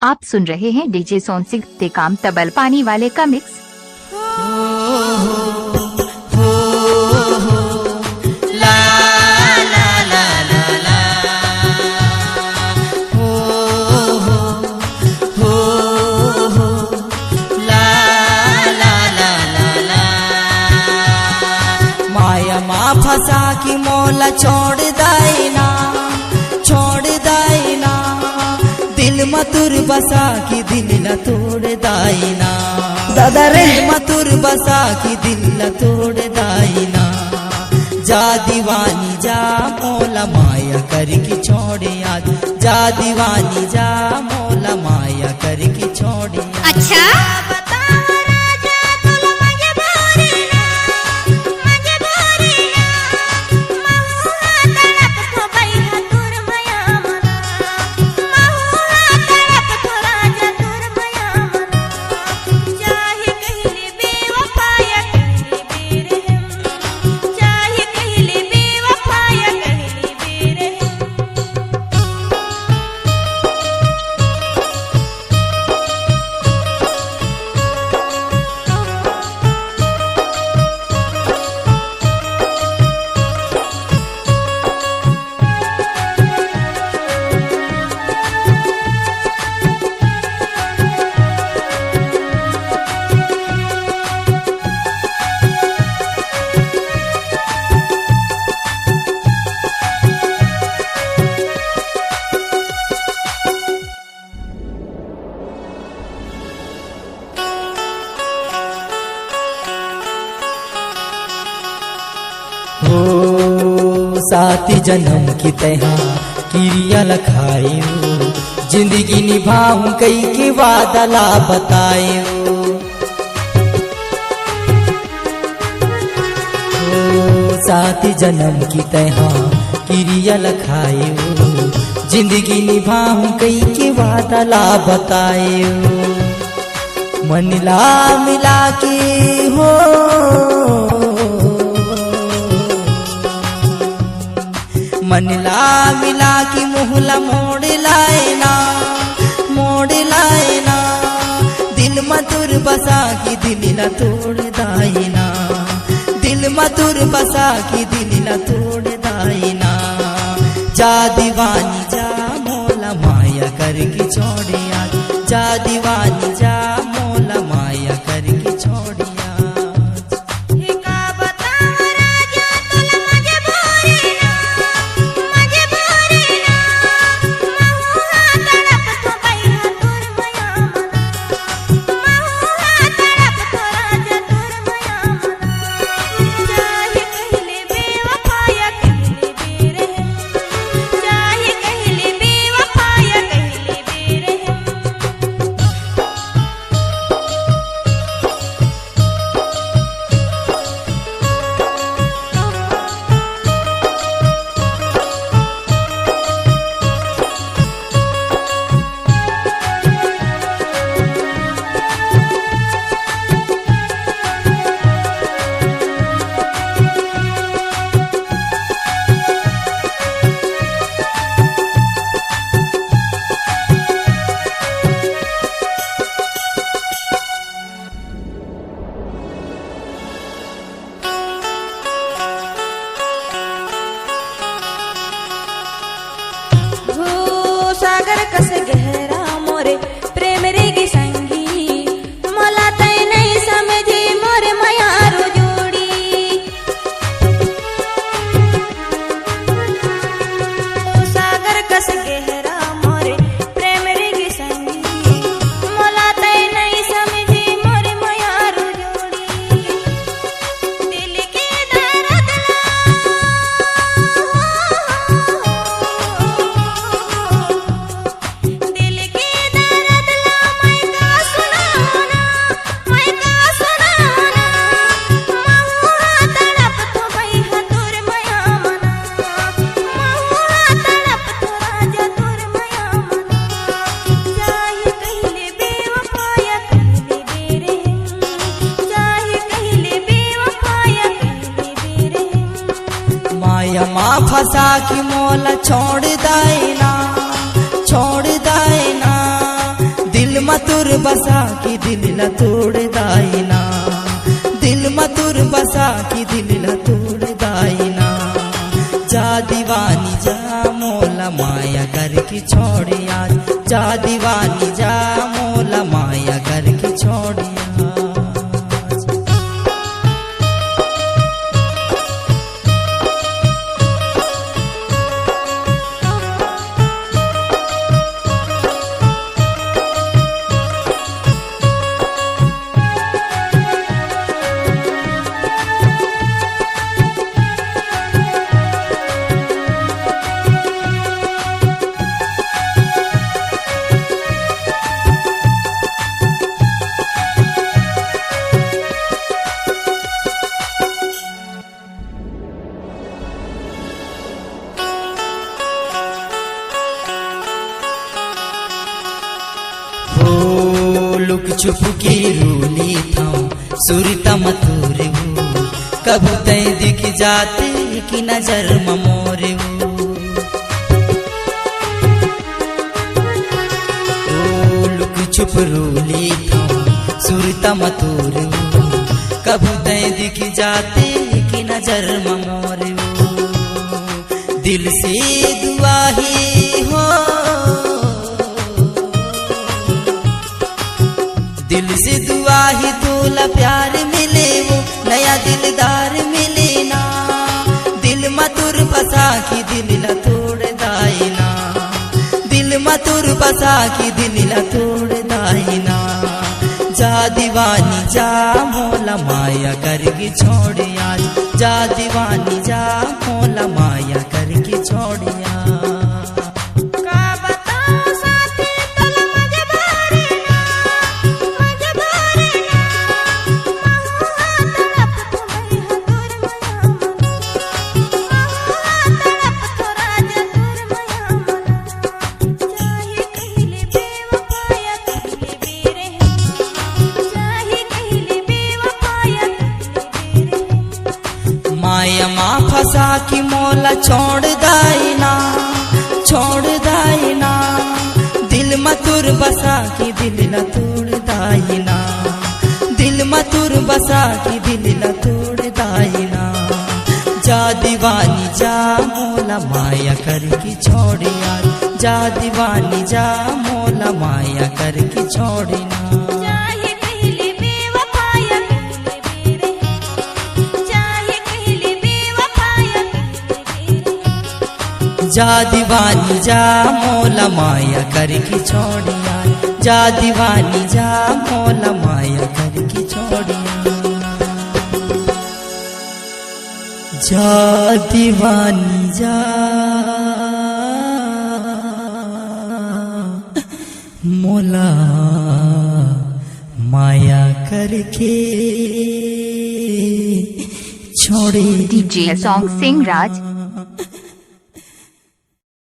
आप सुन रहे हैं डीजे सोन सिंह ते काम तबल पानी वाले का मिक्स। माया माँ फंसा की मोला छोड़ दाइना, छोड़ दाइना, दिल मधुर बसा की दिल न तोड़ दाइना, दादा रे मधुर बसा की दिल न तोड़ दाइना। जा दीवानी जा मोला माया करके छोड़े आज, जा दीवानी जा मोला माया करके छोड़े। अच्छा हो साथी जन्म की तरह क्रिया लखायो, जिंदगी निभाऊं कई के वादा ला बतायो। हो साथी जन्म की तरह क्रिया लखायो, जिंदगी निभाऊं कई के वादा ला बतायो। मन ला मिला के हो मन ला मिला की मुहला मोड़ लाएना, मोड़ लाएना, दिल मधुर बसा की दिल न तोड़ दाइना, दिल मधुर बसा की दिल न तोड़ दाइना। जा दीवानी जा मोला माया करके छोड़े आज, जा दीवानी जा मोला माया करके छोड़े। सागर कस गहरा मोरे प्रेम रेगी संगी, मला तय नहीं समझी मोरे मयारो जोड़ी। सागर कस गहरा मोरे प्रेम रेगी संगी, मला तय नहीं समझी मोरे मयारो जोड़ी। दिल की दर्द माँ फंसा की मोला छोड़ दाइना, छोड़ दाइना, मतुर बसा की दिल ला तोड़ दाईना, दिल मतुर बसा की दिल ला तोड़ दाईना। जा दीवानी जा मोला माया घर की छोड़ी आज, जा दीवानी जा मोला माया घर की छोड़ी आज। लुक छुप की रूली था सुरता मतूर वो, कबू तय दिख जाते की नजर ममोरे वो। लुक छुप रूली था सुरता मतूर वो, कबू तय दिख जाते की नजर ममोरे वो। दिल से दुआ ही हो, दिल से दुआ ही तोला प्यार मिले वो, नया दिलदार मिले ना। दिल मतुर बसा की दिल ला तोड़ दाईना, दिल मतुर बसा की दिल ला तोड़ दाईना। जा दीवानी जा मोला माया करके छोड़ आज, जा दीवानी जा मोला माया करके छोड़ आज। माया माँ फंसा की मोला छोड़ दाईना, छोड़ दाईना। दिल मतुर बसा की दिल ला तोड़ दाईना, दिल मतुर बसा की दिल ला तोड़ दाईना। जा दीवानी जा मोला माया करके छोड़ आज, जा दीवानी जा मोला माया करके छोड़ना। जा दीवानी जा मोला माया करके छोड़िया, जा दीवानी जा मोला माया करके छोड़िया। जा दीवानी जा मोला माया करके छोड़ी। DJ Song Singh Raj